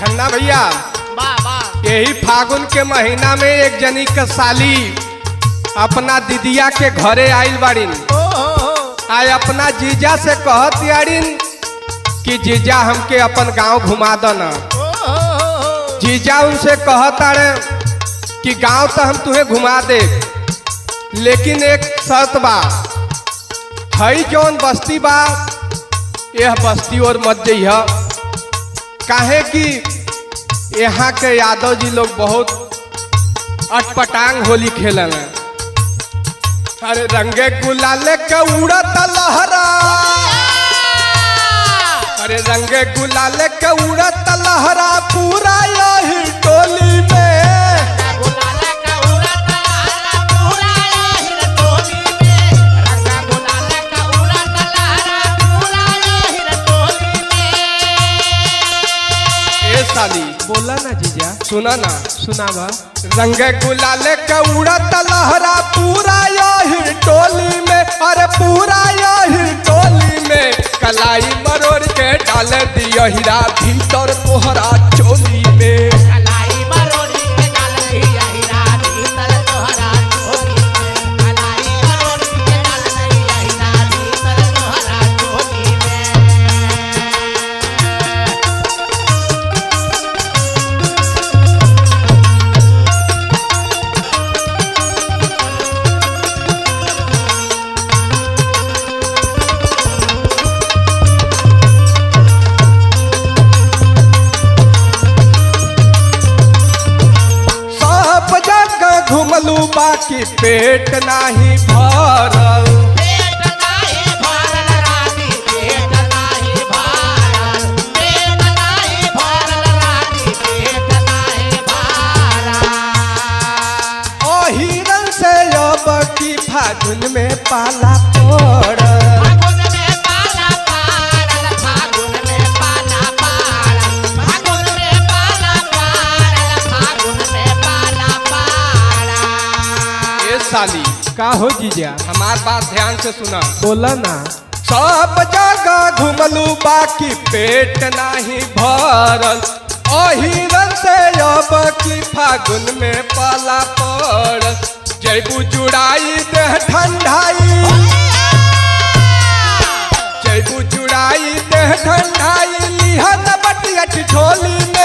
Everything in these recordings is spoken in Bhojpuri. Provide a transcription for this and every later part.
छन्ना भैया यही फागुन के महीना में एक जनी का साली अपना दीदिया के घरे आइल बाड़ीन। आय अपना जीजा से कहत यारिन कि जीजा हमके अपन गांव घुमा दो न। जीजा उनसे कहत अरे कि गांव तो हम तुम्हें घुमा दे, लेकिन एक शर्त बा, हई जौन बस्ती बा यह बस्ती और मत जइह, काहे कि यहाँ के यादव जी लोग बहुत अटपटांग होली खेलन। अरे रंगे गुलाल के उड़त लहरा, अरे रंगे गुलाल के उड़त लहरा पूरा यही टोली में। साली बोला ना जीजा, सुना ना, सुनावा। रंगे गुलाल के उड़त लहरा पूरा यही टोली में, अरे पूरा यही टोली में। कलाई मरोड़ के डाल दिया हीरा भीतर तोहरा चोली में। कलाई मरोड़ के डाल दिया हीरा भीतर तोहरा चोली में। कलाई मरोड़ के डाल दिया हीरा भीतर तोहरा चोली में। घुमलू बाकी पेट नाही भरल, पेट नाही भरल रानी, पेट नाही भरल, पेट नाही भरल रानी, पेट नाही भरल। ओ हिरन से अब की फागुन में पाला पड़ल। फागुन में पाला पड़ल, फागुन में पाला पड़ल, फागुन में पाला पड़ल, फागुन में पाला पड़ल। ए साली का हो जीजा, हमार बात ध्यान से सुना। बोला ना। सब जगह घुमलू बाकी पेट नाही भरल, ओ हिरन से अब की फागुन में पाला पड़ल। जैबू जुड़ाई देह ठंडाई, जैबू जुड़ाई देह ठंडाई लिहन बटियट झोली में।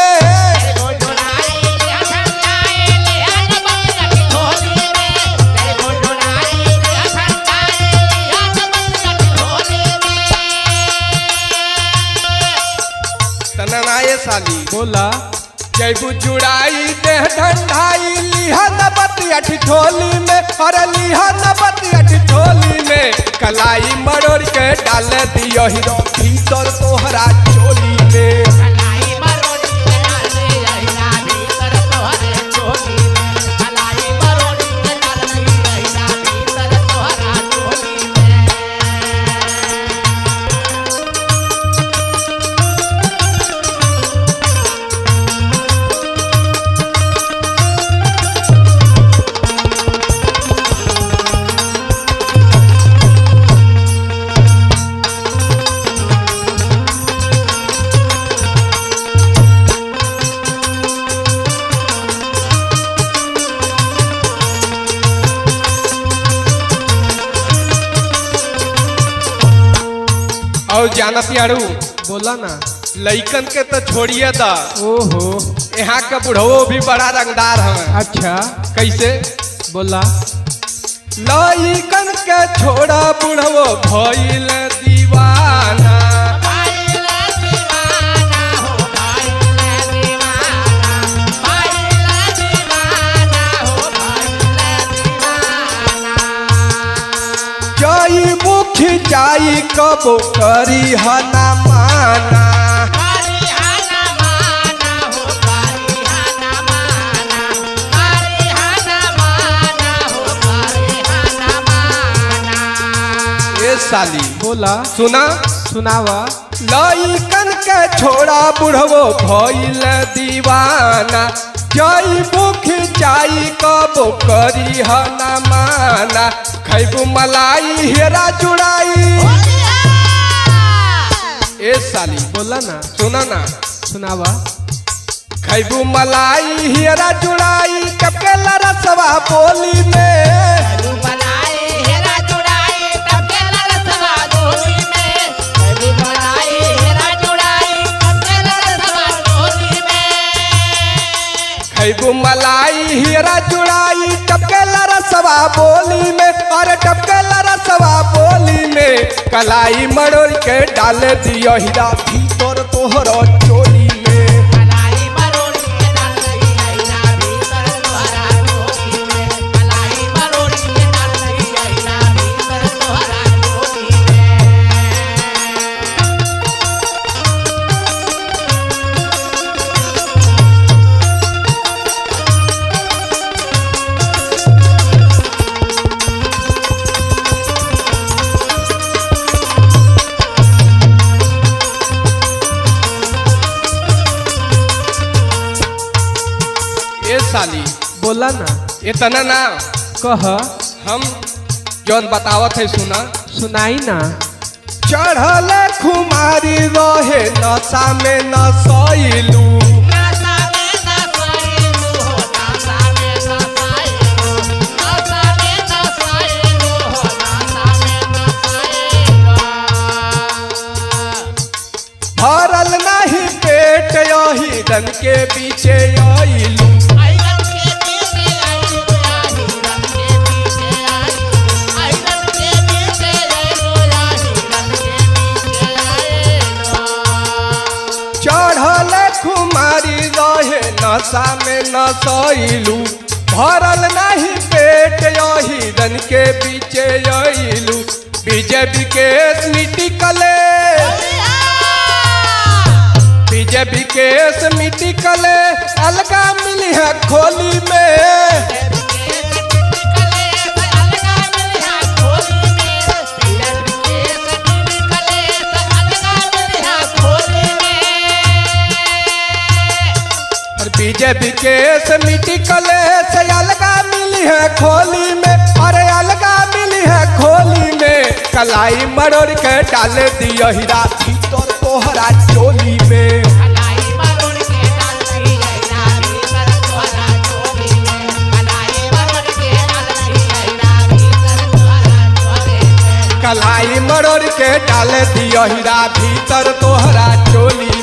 तननाए साली बोला। जैबू जुड़ाई देह ठंडाई लिहन बटियट झोली में, अरे लिहन बटियट झोली में। कलाई मरोड़ के डाल दिया हीरो भीतर तोहरा चोली में। कलाई मरोड़ के डाल दिया हीरा भीतर तोहरे चोली में। कलाई मरोड़ के डाल दिया हीरा भीतर तोहरा चोली में। और जानत यारू, बोला ना। लइकन के तो छोड़िए दा, ओहो, यहाँ का बुढ़वो भी बड़ा रंगदार है। अच्छा कैसे? बोला। लइकन के छोड़ा बुढ़वो भइल दीवाना। भाईला दीवाना हो, भाईला दीवाना, भाईला दीवाना हो, भाईला दीवाना। जई मुख जाई कबो करी हना माना। हरियाणा माना हो, हरियाणा माना, हरियाणा माना हो, हरियाणा माना। ए साली बोला। सुना, सुनावा। लइकन के छोड़ा बुढ़वो भइल दीवाना। जई मुख जाई कबो करी हना माना। खैबू मलाई हेरा जुड़ाई। ए साली बोला ना। सुना ना, सुनावा। खैबू मलाई हीरा जुड़ाई टपकेला रसवा बोली में। तू बनाई हेरा जुड़ाई टपकेला रसवा बोली में। तू बनाई हेरा जुड़ाई टपकेला रसवा बोली में। खैबू मलाई हीरा जुड़ाई टपकेला रसवा बोली में। अरे टपकेला रसवा बोली में कलाई मरोड़ के डाल दियो हीरा भीतर तोहरा चोली में। कलाई मरोड़ी के डाल दई आईना भीतर तोहरा चोली में। कलाई मरोड़ी के डाल दई आईना भीतर तोहरा चोली में। ए साली बोला ना। इतना ना कह। हम जौन बतावत है सुना। सुनाई ना। चढ़ल खुमारी रहे नशा में नसैलू। नासा में नसाइलू हो नासा में नसाइलू। नासा में नसाइलू हो नासा में नसाइलू। भरल नहीं पेट यही रन के पीछे आइलू। आइरन के पीछे आइलू या हिरन के पीछे आइलू। आइरन के पीछे आइलू या हिरन के पीछे आइलू। चढ़ल खुमारी रहे नशा में नसैलू। भरल नहीं पेट यही रन के पीछे आइलू। बीजेपी के मिट्टी कले बीजेपी केस मिट्टी कले अलगा मिली है खोली में। बीजेपी केस मिट्टी कले से अलगा मिली है खोली में। अरे अलगा मिली है खोली में कलाई मरोड़ के डाल दिया हीरा भीतर तोहरा चोली में। कलाई मरोड़ के डाल दई आईना भीतर तोहरा चोली में। कलाई मरोड़ के डाल दई आईना भीतर तोहरा चोली में। कलाई मरोड़ के डाल दिया हीरा भीतर तोहरा चोली